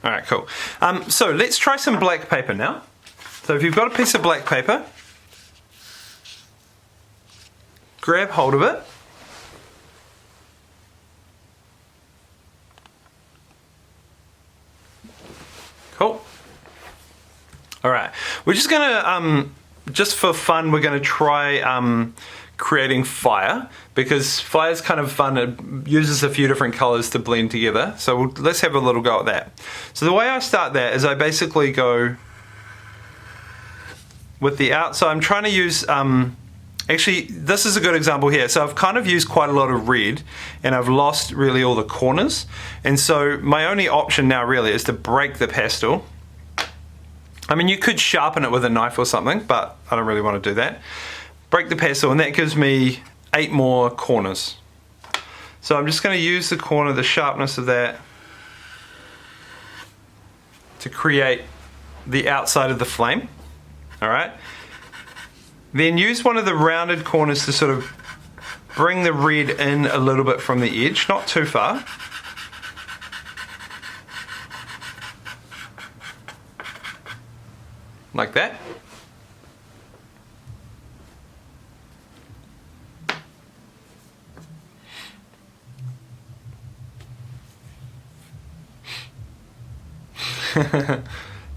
All right, cool. So let's try some black paper now. So if you've got a piece of black paper, grab hold of it. Cool. All right, we're just gonna, just for fun, we're gonna try creating fire, because fire's kind of fun. It uses a few different colors to blend together. So let's have a little go at that. So the way I start that is I basically go with the outside. I'm trying to use, actually this is a good example here. So I've kind of used quite a lot of red and I've lost really all the corners. And so my only option now really is to break the pastel. I mean, you could sharpen it with a knife or something, but I don't really want to do that. Break the pastel, and that gives me 8 more corners. So I'm just going to use the corner, the sharpness of that, to create the outside of the flame. All right. Then use one of the rounded corners to sort of bring the red in a little bit from the edge, not too far. Like that.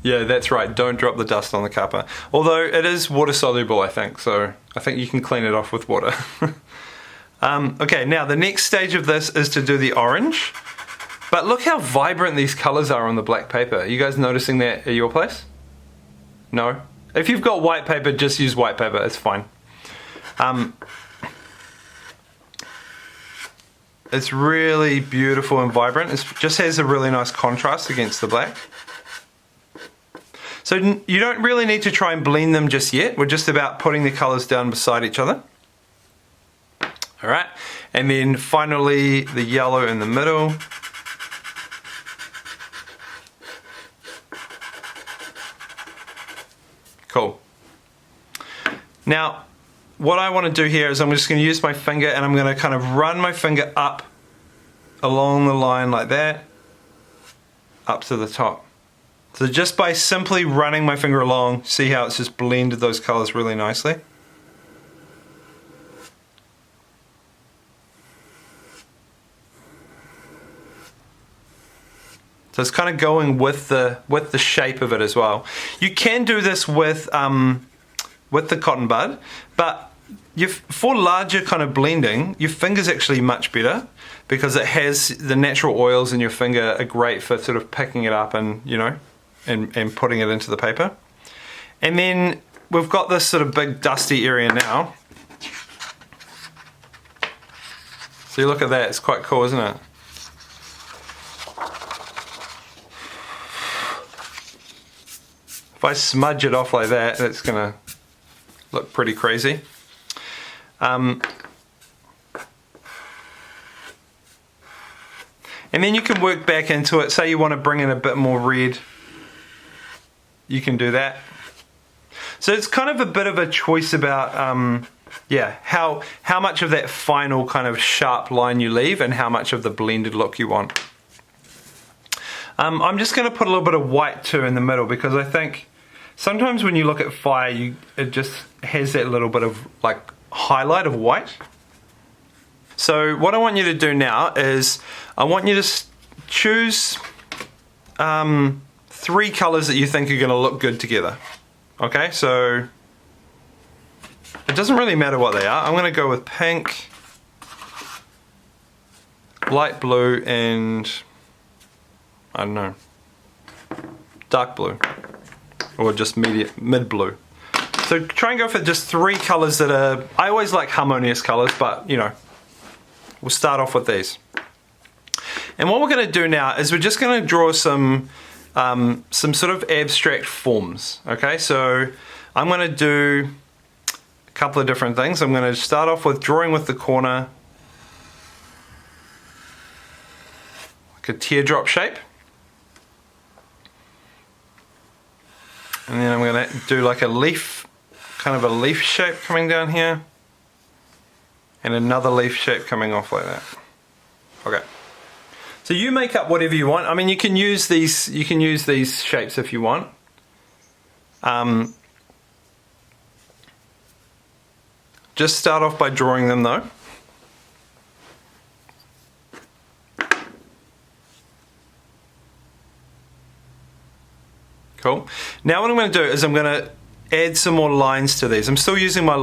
Yeah, that's right, don't drop the dust on the cuppa. Although it is water soluble, I think, so I think you can clean it off with water. Okay, now the next stage of this is to do the orange. But look how vibrant these colors are on the black paper. Are you guys noticing that at your place? No? If you've got white paper, just use white paper, it's fine. It's really beautiful and vibrant. It just has a really nice contrast against the black. So you don't really need to try and blend them just yet. We're just about putting the colors down beside each other. All right, and then finally the yellow in the middle. Cool. Now, what I want to do here is I'm just going to use my finger and I'm going to kind of run my finger up along the line like that, up to the top. So just by simply running my finger along, see how it's just blended those colors really nicely? So it's kind of going with the shape of it as well. You can do this with the cotton bud, but for larger kind of blending, your finger's actually much better because it has the natural oils in your finger are great for sort of picking it up and, you know, and putting it into the paper. And then we've got this sort of big dusty area now. So you look at that, it's quite cool, isn't it? If I smudge it off like that, it's gonna look pretty crazy. And then you can work back into it. Say you want to bring in a bit more red, you can do that. So it's kind of a bit of a choice about yeah, how much of that final kind of sharp line you leave and how much of the blended look you want. I'm just going to put a little bit of white too in the middle because I think sometimes when you look at fire, it just has that little bit of like highlight of white. So what I want you to do now is I want you to choose 3 colors that you think are going to look good together. Okay, so it doesn't really matter what they are. I'm going to go with pink, light blue, and I don't know, dark blue, or just mid blue. So try and go for just 3 colors that are, I always like harmonious colors, but you know, we'll start off with these. And what we're going to do now is we're just going to draw some sort of abstract forms. Okay, so I'm going to do a couple of different things. I'm going to start off with drawing with the corner, like a teardrop shape. And then I'm going to do like a leaf, kind of a leaf shape coming down here. And another leaf shape coming off like that. Okay. So you make up whatever you want. I mean, you can use these shapes if you want. Just start off by drawing them though. Cool. Now what I'm going to do is I'm going to add some more lines to these. I'm still using my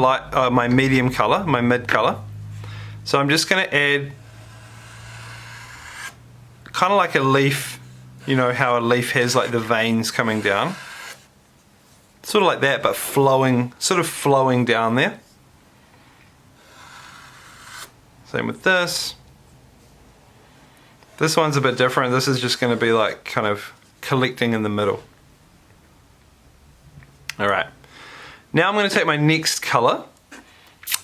my medium color, my mid color. So I'm just going to add kind of like a leaf, you know how a leaf has like the veins coming down. Sort of like that, but flowing, sort of flowing down there. Same with this. This one's a bit different. This is just going to be like kind of collecting in the middle. Alright, now I'm going to take my next colour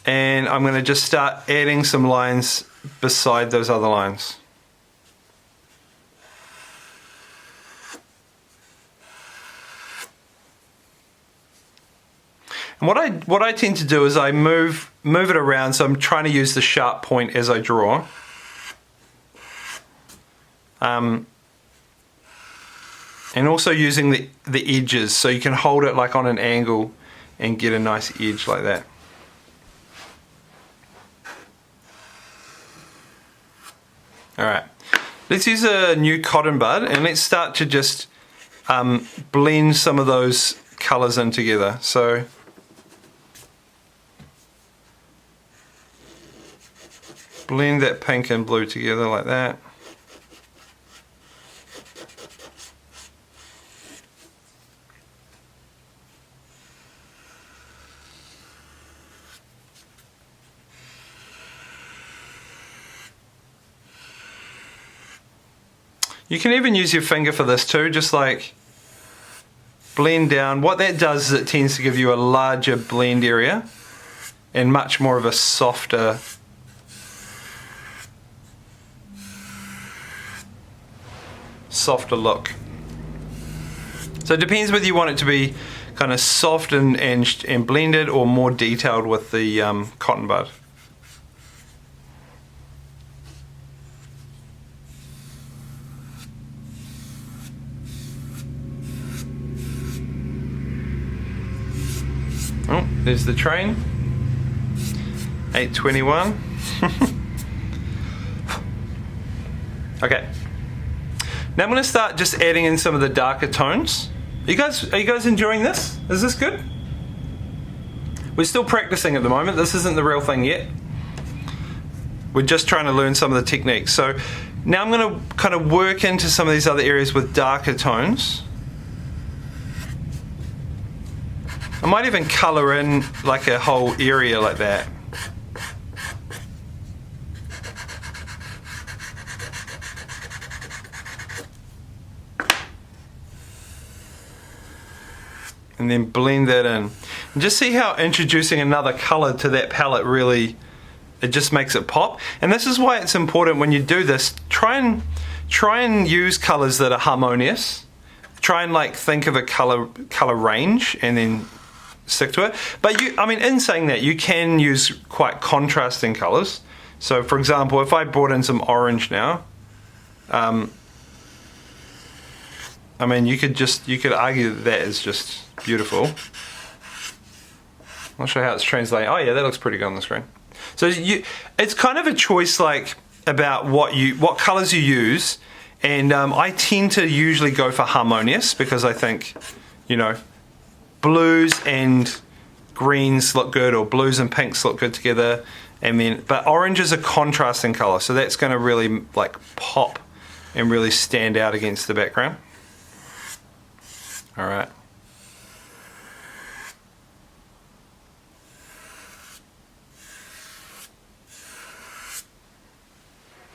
and I'm going to just start adding some lines beside those other lines. And what I tend to do is I move it around, so I'm trying to use the sharp point as I draw. And also using the edges, so you can hold it like on an angle and get a nice edge like that. Alright, let's use a new cotton bud and let's start to just blend some of those colours in together. So blend that pink and blue together like that. You can even use your finger for this too, just like blend down. What that does is it tends to give you a larger blend area and much more of a softer look. So it depends whether you want it to be kind of soft and blended or more detailed with the cotton bud. Oh, there's the train. 8:21. Okay. Now I'm going to start just adding in some of the darker tones. Are you guys enjoying this? Is this good? We're still practicing at the moment. This isn't the real thing yet. We're just trying to learn some of the techniques. So now I'm going to kind of work into some of these other areas with darker tones. I might even colour in like a whole area like that. And then blend that in. And just see how introducing another colour to that palette really, it just makes it pop. And this is why it's important when you do this, try and use colours that are harmonious. Try and like think of a colour range and then stick to it. But I mean, in saying that, you can use quite contrasting colours. So for example, if I brought in some orange now, I mean, you could argue that is just beautiful. I'll show you how it's translating. Oh yeah, that looks pretty good on the screen. So it's kind of a choice like about what colours you use, and I tend to usually go for harmonious because I think, you know, blues and greens look good, or blues and pinks look good together, and then but orange is a contrasting colour, so that's going to really like pop and really stand out against the background. All right.